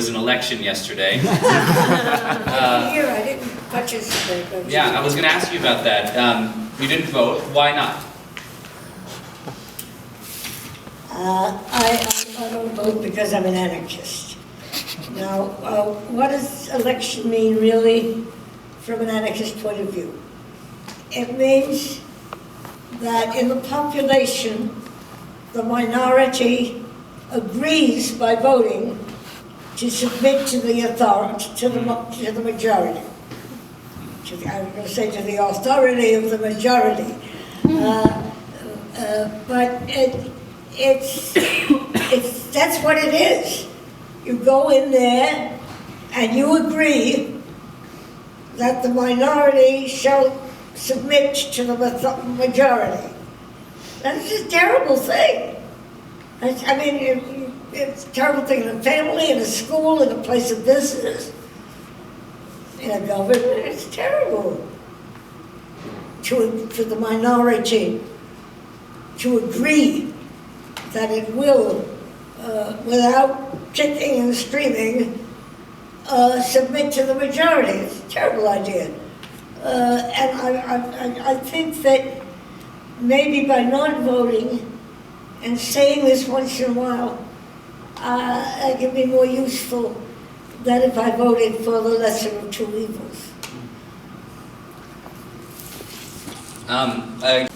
was an election yesterday. Here, I didn't participate. But Yeah, I was going to ask you about that. You didn't vote. Why not? I don't vote because I'm an anarchist. Now, what does election mean really from an anarchist point of view? It means that in the population, the minority agrees by voting to submit to the authority, to the majority. I'm going to say to the authority of the majority. But that's what it is. You go in there and you agree that the minority shall submit to the majority. That's a terrible thing. I mean, it's a terrible thing in a family, in a school, in a place of business, in a government. It's terrible for the minority to agree that it will, without kicking and screaming, submit to the majority. It's a terrible idea. And I think that maybe by not voting and saying this once in a while, it can be more useful than if I voted for the lesser of two evils. I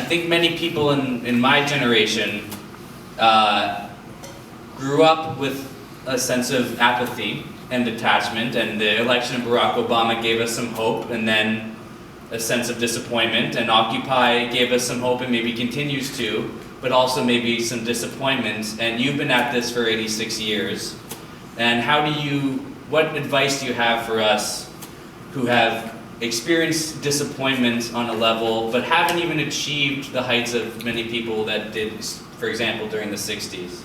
think many people in my generation grew up with a sense of apathy and detachment, and the election of Barack Obama gave us some hope, and then a sense of disappointment, and Occupy gave us some hope and maybe continues to, but also maybe some disappointment. And you've been at this for 86 years. And what advice do you have for us who have experienced disappointment on a level, but haven't even achieved the heights of many people that did, for example, during the 60s?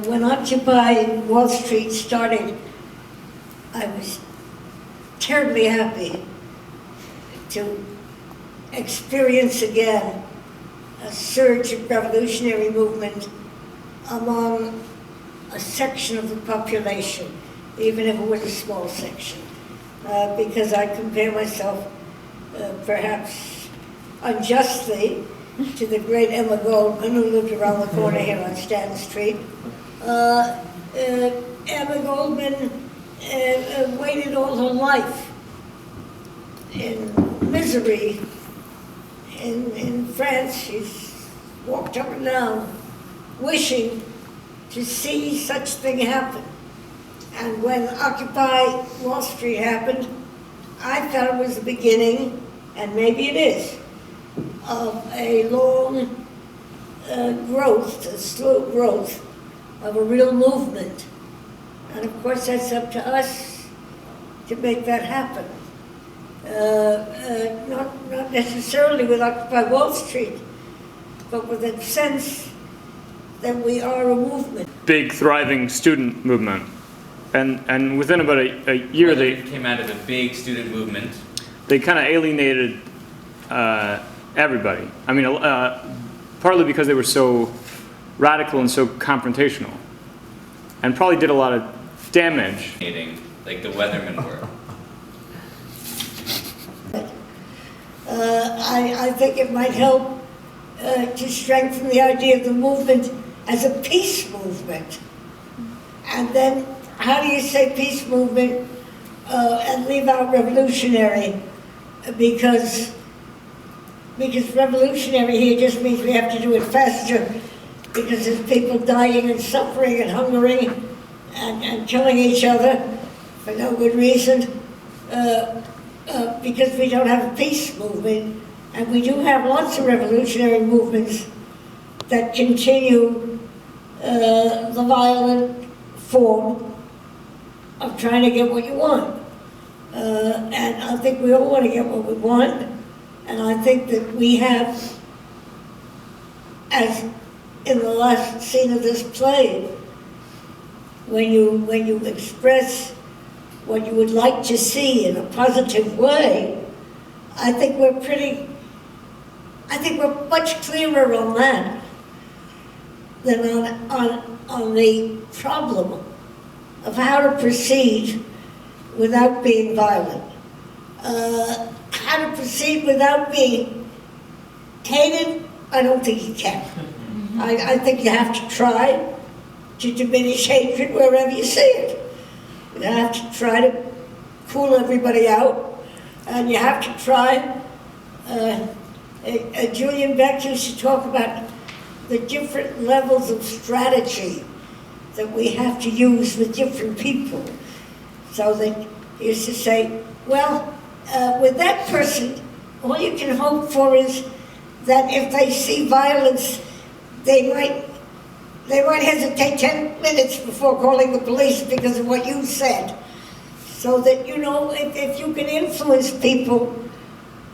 When Occupy Wall Street started, I was terribly happy to experience again a surge of revolutionary movement among a section of the population, even if it was a small section, because I compare myself, perhaps unjustly, to the great Emma Goldman, who lived around the corner here on Stanton Street. Emma Goldman waited all her life in misery in France. She's walked up and down wishing to see such thing happen. And when Occupy Wall Street happened, I thought it was the beginning, and maybe it is, of a long growth, a slow growth of a real movement. And of course that's up to us to make that happen. Not necessarily with Occupy Wall Street, but with a sense that we are a movement. Big, thriving student movement. And within about a year, they came out of a big student movement. They kind of alienated everybody. I mean, partly because they were so radical and so confrontational, and probably did a lot of damage. Like the Weathermen were. I think it might help to strengthen the idea of the movement as a peace movement. And then, how do you say peace movement and leave out revolutionary? Because revolutionary here just means we have to do it faster, because there's people dying and suffering and hungering and killing each other for no good reason, because we don't have a peace movement. And we do have lots of revolutionary movements that continue the violent form of trying to get what you want. And I think we all want to get what we want. And I think that we have, as in the last scene of this play, when you express what you would like to see in a positive way, I think we're much clearer on that than on the problem of how to proceed without being violent. How to proceed without being hated, I don't think you can. I think you have to try to diminish hatred wherever you see it. You have to try to cool everybody out, and you have to try. Julian Beck used to talk about the different levels of strategy that we have to use with different people. So that he used to say, well, with that person, all you can hope for is that if they see violence, they might hesitate 10 minutes before calling the police because of what you said. So that, you know, if you can influence people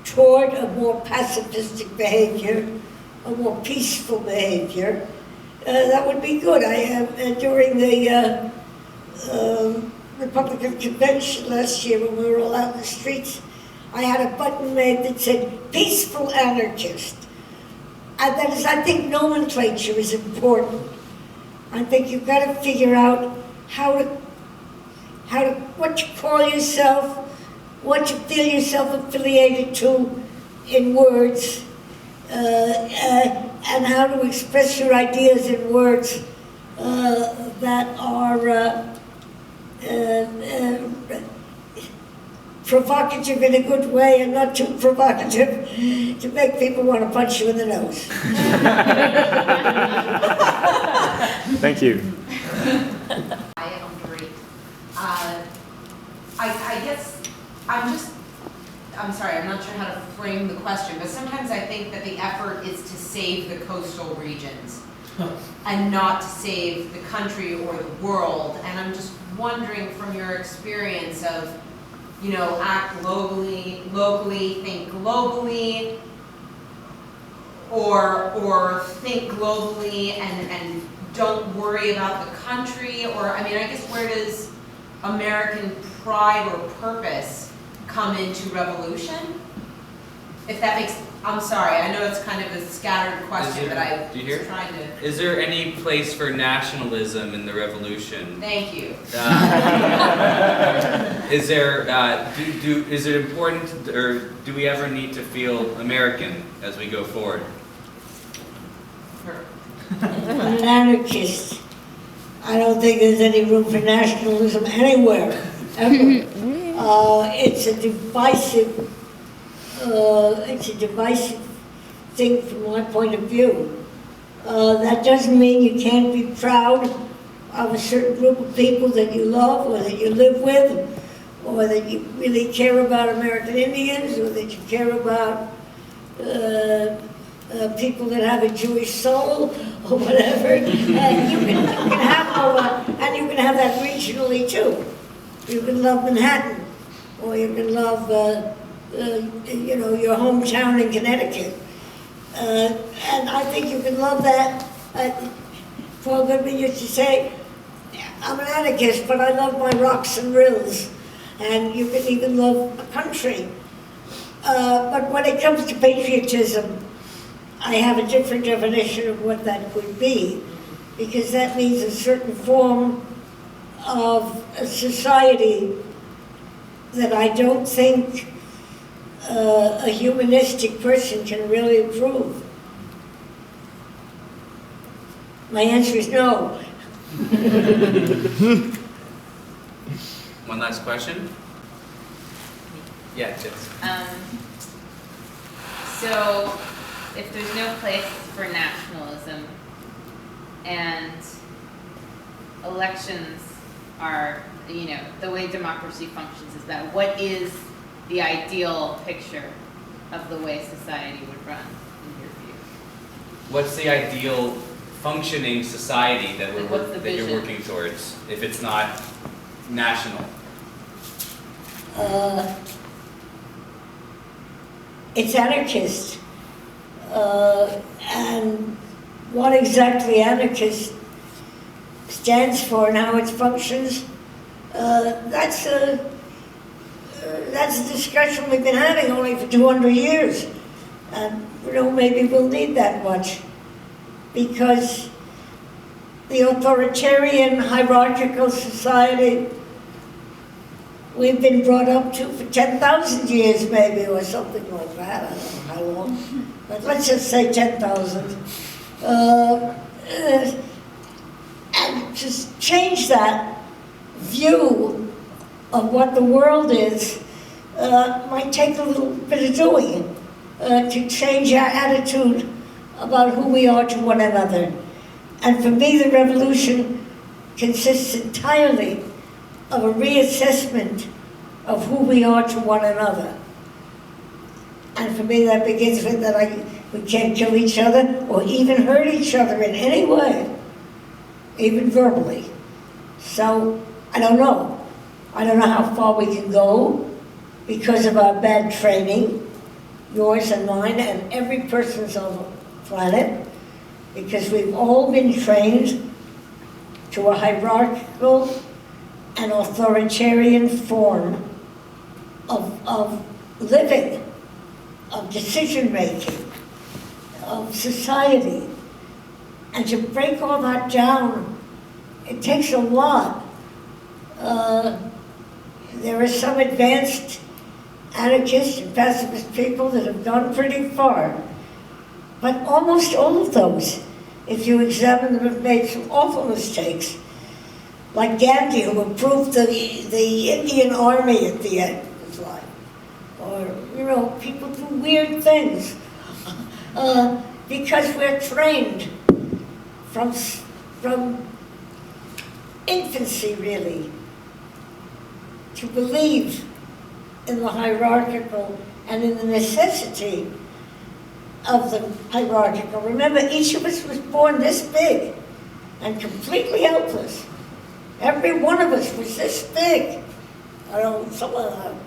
toward a more pacifistic behavior, a more peaceful behavior, that would be good. During the Republican convention last year when we were all out in the streets, I had a button made that said, peaceful anarchist. And that is, I think nomenclature is important. I think you've got to figure out what you call yourself, what you feel yourself affiliated to in words, and how to express your ideas in words that are provocative in a good way and not too provocative to make people want to punch you in the nose. Thank you. I am great. I guess I'm sorry, I'm not sure how to frame the question, but sometimes I think that the effort is to save the coastal regions and not to save the country or the world. And I'm just wondering from your experience of, you know, act locally, think globally, or think globally and don't worry about the country, or, I mean, I guess where does American pride or purpose come into revolution? If that makes, I'm sorry, I know it's kind of a scattered question, but I was trying to. Is there any place for nationalism in the revolution? Thank you. Is there, is it important, or do we ever need to feel American as we go forward? I'm an anarchist. I don't think there's any room for nationalism anywhere, ever. It's a divisive thing from my point of view. That doesn't mean you can't be proud of a certain group of people that you love or that you live with, or that you really care about American Indians, or that you care about people that have a Jewish soul, or whatever. You can have all that, and you can have that regionally too. You can love Manhattan, or you can love, you know, your hometown in Connecticut. And I think you can love that. Paul Goodman used to say, I'm an anarchist, but I love my rocks and rills. And you can even love a country. But when it comes to patriotism, I have a different definition of what that could be, because that means a certain form of a society that I don't think a humanistic person can really approve. My answer is no. One last question? Yeah, Jess. So, if there's no place for nationalism and elections are, you know, the way democracy functions is that, what is the ideal picture of the way society would run, in your view? What's the ideal functioning society that Like, what's the that you're vision? working towards, if it's not national? It's anarchist. And what exactly anarchist stands for and how it functions, that's a discussion we've been having only for 200 years. And, you know, maybe we'll need that much. Because the authoritarian hierarchical society we've been brought up to for 10,000 years maybe, or something like that. I don't know how long, but let's just say 10,000. And just change that view of what the world is might take a little bit of doing to change our attitude about who we are to one another. And for me, the revolution consists entirely of a reassessment of who we are to one another. And for me, that begins with that we can't kill each other or even hurt each other in any way, even verbally. So, I don't know. I don't know how far we can go because of our bad training, yours and mine, and every person's on the planet, because we've all been trained to a hierarchical and authoritarian form of living, of decision-making, of society. And to break all that down, it takes a lot. There are some advanced anarchist and pacifist people that have gone pretty far. But almost all of those, if you examine them, have made some awful mistakes. Like Gandhi, who approved the Indian army at the end of his life. Or, people do weird things. Because we're trained from infancy, really, to believe in the hierarchical and in the necessity of the hierarchical. Remember, each of us was born this big and completely helpless. Every one of us was this big. I don't know, some of them.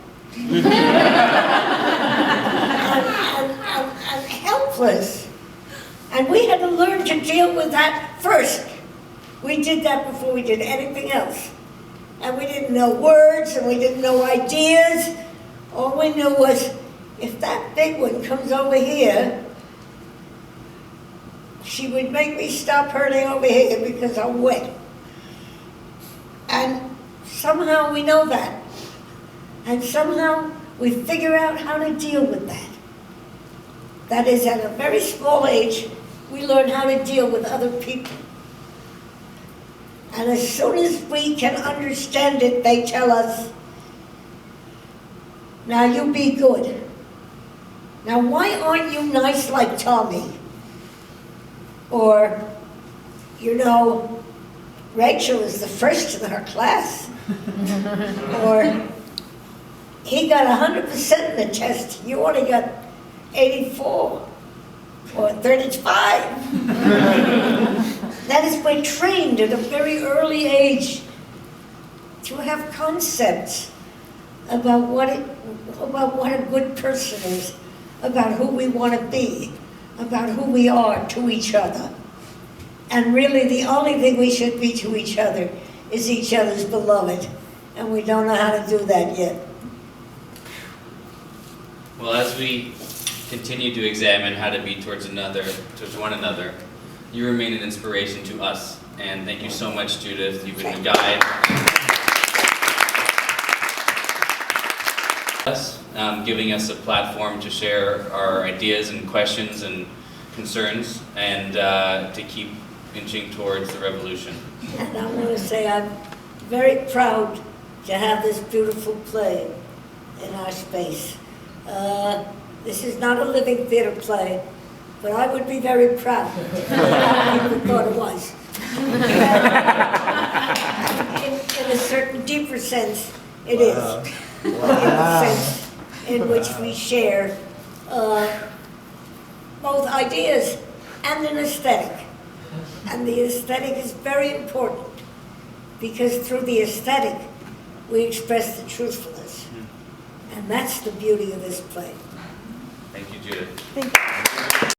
and helpless. And we had to learn to deal with that first. We did that before we did anything else. And we didn't know words, and we didn't know ideas. All we knew was, if that big one comes over here, she would make me stop hurting over here because I'm wet. And somehow we know that. And somehow we figure out how to deal with that. That is, at a very small age, we learn how to deal with other people. And as soon as we can understand it, they tell us, now you be good. Now why aren't you nice like Tommy? Or, Rachel is the first in her class. Or, he got 100% in the test, you only got 84 or 35. That is, we're trained at a very early age to have concepts about what a good person is, about who we want to be, about who we are to each other. And really the only thing we should be to each other is each other's beloved. And we don't know how to do that yet. Well, as we continue to examine how to be towards one another, you remain an inspiration to us. And thank you so much, Judith. You've been a guide. Giving us a platform to share our ideas and questions and concerns, and to keep inching towards the revolution. And I want to say I'm very proud to have this beautiful play in our space. This is not a living theater play, but I would be very proud if people thought it was. In a certain deeper sense, it is. In the sense in which we share both ideas and an aesthetic. And the aesthetic is very important, because through the aesthetic, we express the truthfulness. And that's the beauty of this play. Thank you, Judith. Thank you.